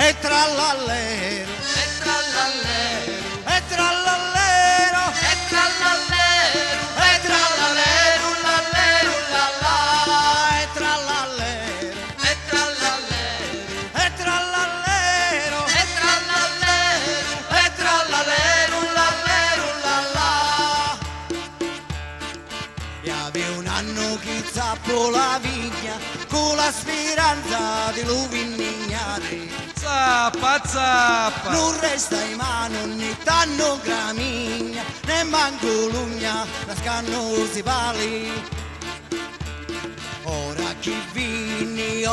E trallallero, e trallallero, e trallallero, e trallallero, e trallallero, lallero, lallà, e trallallero, e trallallero, e trallallero, e trallallero, e trallallero, lallero, lallà. E avevo un anno che zappo la vigna con la speranza di lui vignare. zappa, zappa, Non resta in mano né tanno gramigna né manco l'ugna nascanno si pali. Ora chi vini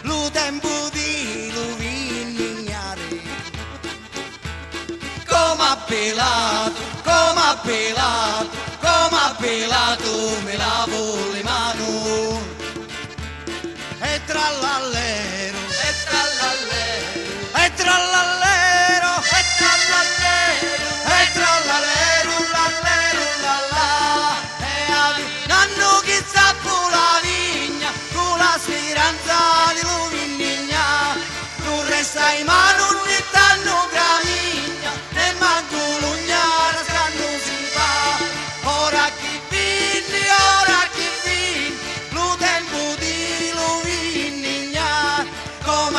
lo tempo di lo vignare. Come appelato, come appelato, come appelato me lavo le mani. E trallallero, e trallallero, e trallallero, e trallallero, e trallallero, lallero, lallà. E nanno che zappo la vigna con la speranza di lui vigna. Non resta in mano né tanno gramigna né manco l'ugna nascanno si fa. Ora chi vini lo tempo di lui vigna come